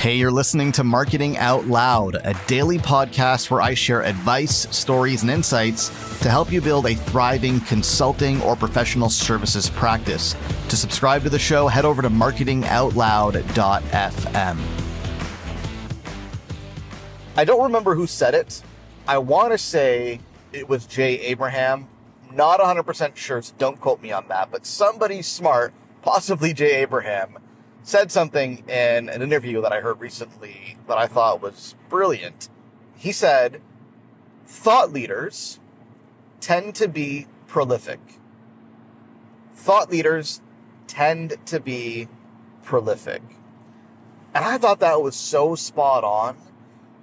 Hey, you're listening to Marketing Out Loud, a daily podcast where I share advice, stories, and insights to help you build a thriving consulting or professional services practice. To subscribe to the show, head over to marketingoutloud.fm. I don't remember who said it. I want to say it was Jay Abraham. Not 100% sure, so don't quote me on that. But somebody smart, possibly Jay Abraham, said something in an interview that I heard recently that I thought was brilliant. He said, thought leaders tend to be prolific. Thought leaders tend to be prolific. And I thought that was so spot on,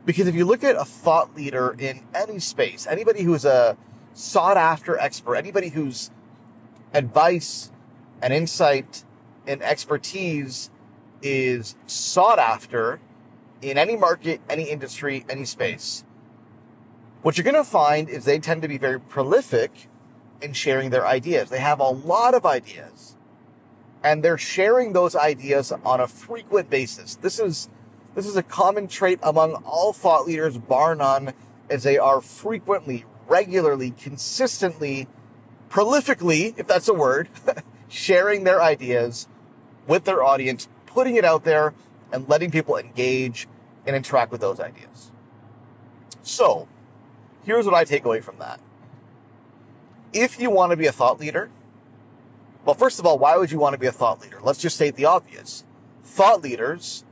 because if you look at a thought leader in any space, anybody who's a sought after expert, anybody whose advice and insight and expertise is sought after in any market, any industry, any space, what you're going to find is they tend to be very prolific in sharing their ideas. They have a lot of ideas, and they're sharing those ideas on a frequent basis. This is a common trait among all thought leaders, bar none, as they are frequently, regularly, consistently, prolifically, if that's a word, sharing their ideas with their audience, putting it out there, and letting people engage and interact with those ideas. So, here's what I take away from that. If you want to be a thought leader, well, first of all, why would you want to be a thought leader? Let's just state the obvious. Thought leaders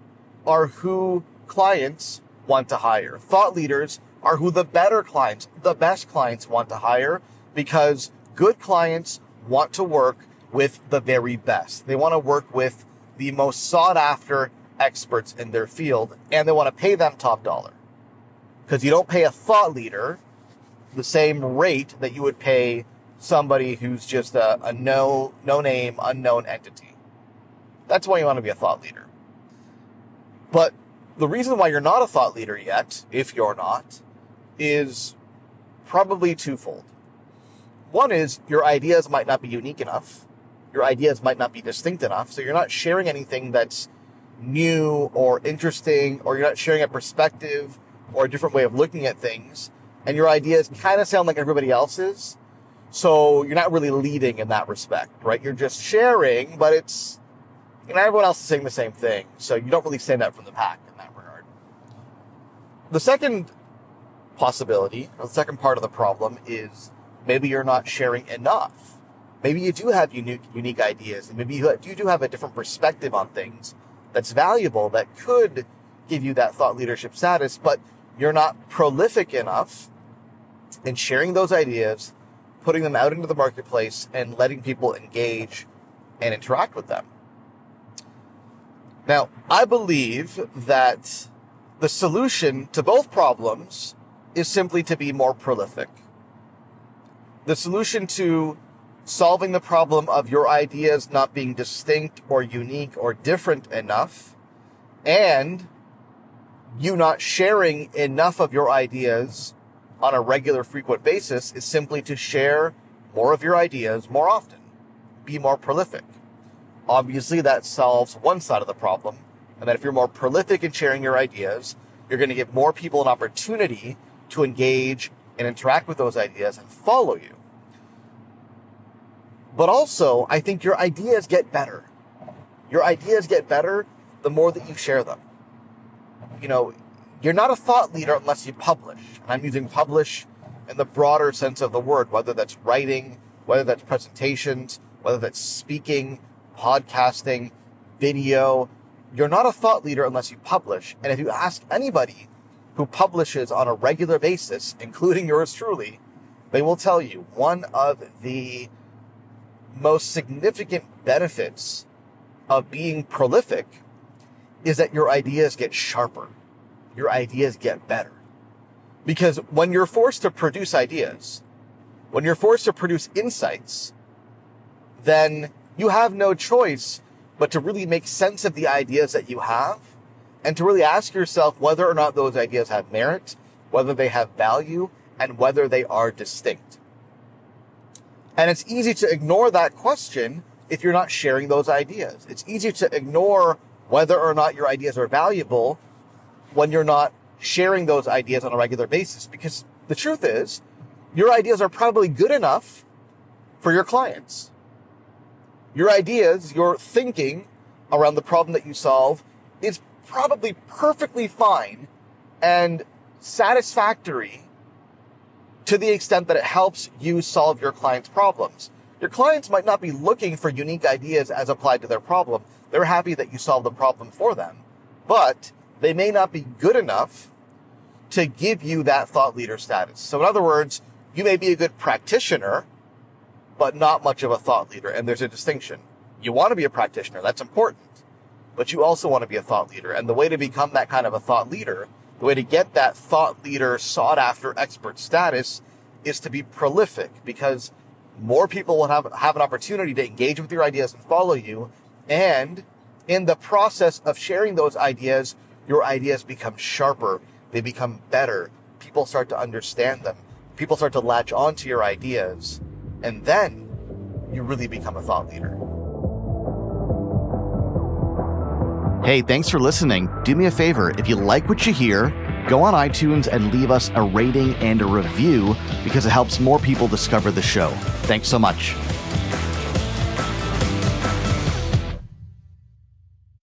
are who clients want to hire. Thought leaders are who the better clients, the best clients want to hire, because good clients want to work with the very best. They want to work with the most sought after experts in their field, and they want to pay them top dollar. Because you don't pay a thought leader the same rate that you would pay somebody who's just a no-name, unknown entity. That's why you want to be a thought leader. But the reason why you're not a thought leader yet, if you're not, is probably twofold. One is your ideas might not be unique enough. Your ideas might not be distinct enough, so you're not sharing anything that's new or interesting, or you're not sharing a perspective or a different way of looking at things, and your ideas kind of sound like everybody else's, so you're not really leading in that respect, right? You're just sharing, but it's, everyone else is saying the same thing, so you don't really stand out from the pack in that regard. The second possibility, or the second part of the problem, is maybe you're not sharing enough. Maybe you do have unique ideas, and maybe you do have a different perspective on things that's valuable, that could give you that thought leadership status, but you're not prolific enough in sharing those ideas, putting them out into the marketplace, and letting people engage and interact with them. Now, I believe that the solution to both problems is simply to be more prolific. The solution to solving the problem of your ideas not being distinct or unique or different enough, and you not sharing enough of your ideas on a regular, frequent basis, is simply to share more of your ideas more often. Be more prolific. Obviously, that solves one side of the problem, and that if you're more prolific in sharing your ideas, you're going to give more people an opportunity to engage and interact with those ideas and follow you. But also, I think your ideas get better. Your ideas get better the more that you share them. You're not a thought leader unless you publish. And I'm using publish in the broader sense of the word, whether that's writing, whether that's presentations, whether that's speaking, podcasting, video. You're not a thought leader unless you publish. And if you ask anybody who publishes on a regular basis, including yours truly, they will tell you one of the most significant benefits of being prolific is that your ideas get sharper. Your ideas get better. Because when you're forced to produce ideas, when you're forced to produce insights, then you have no choice but to really make sense of the ideas that you have, and to really ask yourself whether or not those ideas have merit, whether they have value, and whether they are distinct. And it's easy to ignore that question if you're not sharing those ideas. It's easy to ignore whether or not your ideas are valuable when you're not sharing those ideas on a regular basis. Because the truth is, your ideas are probably good enough for your clients. Your ideas, your thinking around the problem that you solve is probably perfectly fine and satisfactory to the extent that it helps you solve your clients' problems. Your clients might not be looking for unique ideas as applied to their problem. They're happy that you solve the problem for them, but they may not be good enough to give you that thought leader status. So in other words, you may be a good practitioner, but not much of a thought leader. And there's a distinction. You want to be a practitioner. That's important. But you also want to be a thought leader. And the way to become that kind of a thought leader, the way to get that thought leader sought after expert status is to be prolific, because more people will have an opportunity to engage with your ideas and follow you. And in the process of sharing those ideas, your ideas become sharper. They become better. People start to understand them. People start to latch onto your ideas. And then you really become a thought leader. Hey, thanks for listening. Do me a favor. If you like what you hear, go on iTunes and leave us a rating and a review, because it helps more people discover the show. Thanks so much.